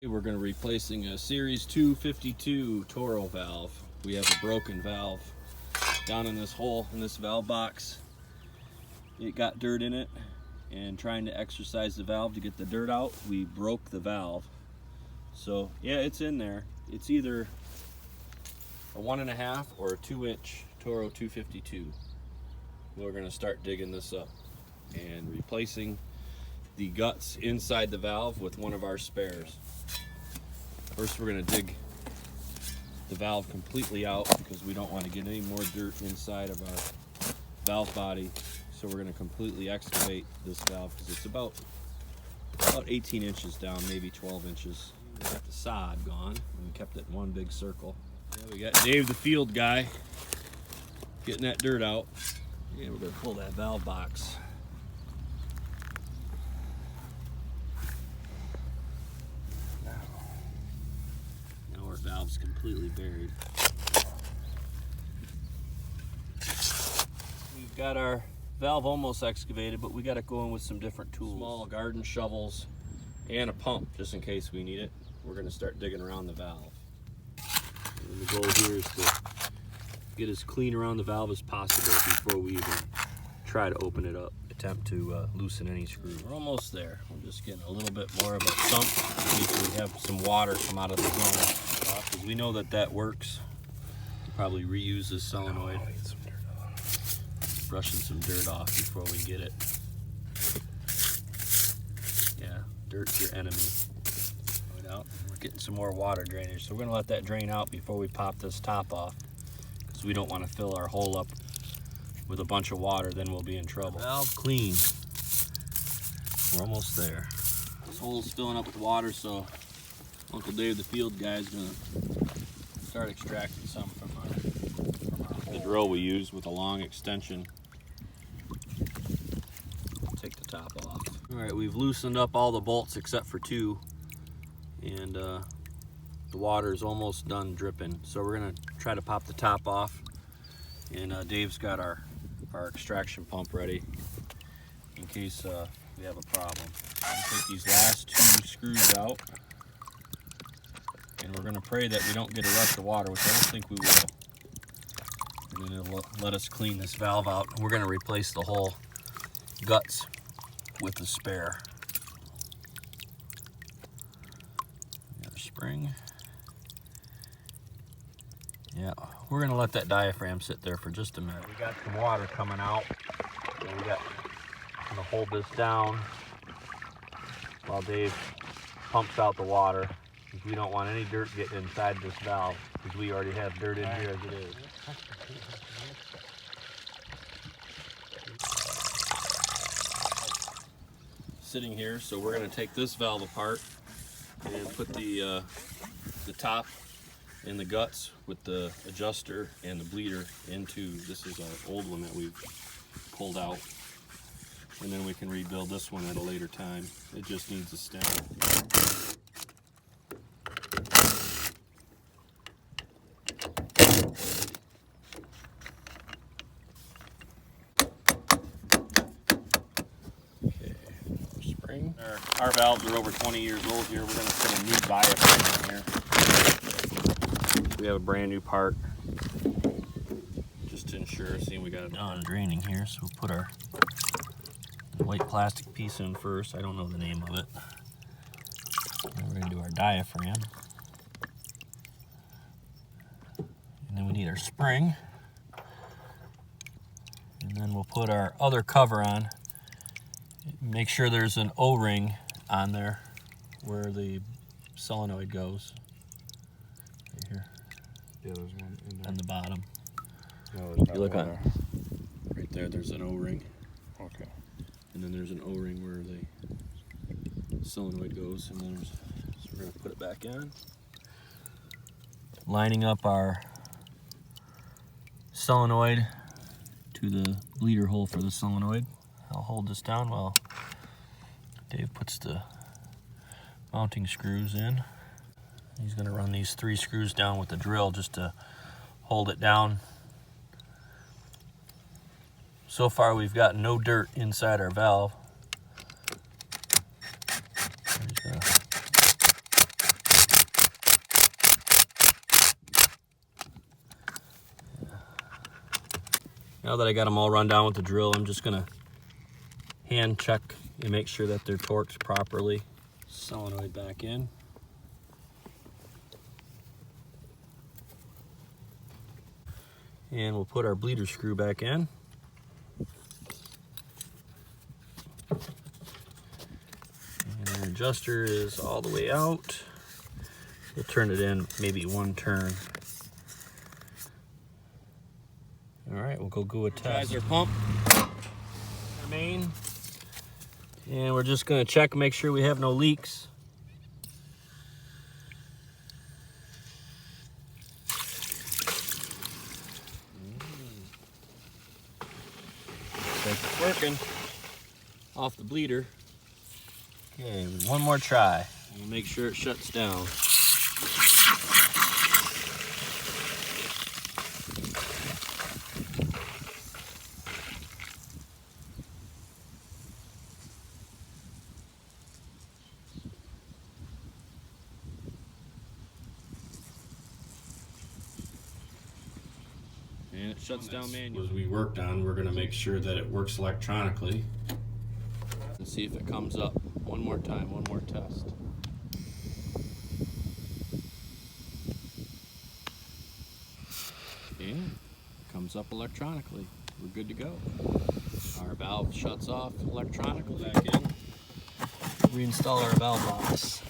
We're going to be replacing a Series 252 Toro valve. We have a broken valve down in this hole in this valve box. It got dirt in it, and trying to exercise the valve to get the dirt out, we broke the valve. So yeah, it's in there. It's either a 1.5 or a 2-inch Toro 252. We're going to start digging this up and replacing the guts inside the valve with one of our spares. First, we're going to dig the valve completely out because we don't want to get any more dirt inside of our valve body. So we're going to completely excavate this valve because it's about 18 inches down, maybe 12 inches. We got the sod gone, and we kept it in one big circle. Yeah, we got Dave the field guy getting that dirt out. And we're going to pull that valve box. Valve's completely buried. We've got our valve almost excavated, but we got to go in with some different tools. Small garden shovels and a pump just in case we need it. We're going to start digging around the valve. And the goal here is to get as clean around the valve as possible before we even try to open it up. Attempt to loosen any screws. We're almost there. We're just getting a little bit more of a sump in case we have some water come out of the zone. Because we know that works. Probably reuse this solenoid. Brushing some dirt off before we get it. Yeah, dirt's your enemy. Out. We're getting some more water drainage, so we're going to let that drain out before we pop this top off, because we don't want to fill our hole up with a bunch of water, then we'll be in trouble. Valve clean. We're almost there. This hole's filling up with water, so Uncle Dave the field guy is going to start extracting some from our hole. The drill we use with a long extension. Take the top off. Alright, we've loosened up all the bolts except for 2, and the water is almost done dripping. So we're going to try to pop the top off, and Dave's got our extraction pump ready in case we have a problem. Take these last 2 screws out, and we're going to pray that we don't get a rush of water, which I don't think we will. And then it'll let us clean this valve out. We're going to replace the whole guts with the spare. Got a spring. Yeah, we're going to let that diaphragm sit there for just a minute. We got some water coming out, so we got to hold this down while Dave pumps out the water, because we don't want any dirt getting inside this valve, because we already have dirt in here as it is. Sitting here, so we're going to take this valve apart and put the top and the guts with the adjuster and the bleeder into, this is our old one that we've pulled out, and then we can rebuild this one at a later time. It just needs a stem. Okay, spring. Our valves are over 20 years old here. We're going to put a new diaphragm in here. We have a brand new part just to ensure. See, we got it done draining here, so we'll put our white plastic piece in first. I don't know the name of it. And we're going to do our diaphragm. And then we need our spring. And then we'll put our other cover on. Make sure there's an O-ring on there where the solenoid goes. Right here. Yeah, there's one in there. On the bottom. No, if you look on there. Right there, there's an O-ring. Okay. And then there's an O-ring where the solenoid goes, and then so we're going to put it back in. Lining up our solenoid to the bleeder hole for the solenoid. I'll hold this down while Dave puts the mounting screws in. He's going to run these 3 screws down with the drill just to hold it down. So far we've got no dirt inside our valve. Now that I got them all run down with the drill, I'm just gonna hand check and make sure that they're torqued properly. Solenoid back in. And we'll put our bleeder screw back in. And our adjuster is all the way out. We'll turn it in maybe one turn. All right, we'll go a test. Our pump, our main, and we're just gonna check, make sure we have no leaks. It's working off the bleeder. Okay, one more try. We'll make sure it shuts down. And it shuts down manually. As we worked on, we're going to make sure that it works electronically. And see if it comes up. One more time, one more test. Yeah, comes up electronically. We're good to go. Our valve shuts off electronically. Back in. Reinstall our valve box.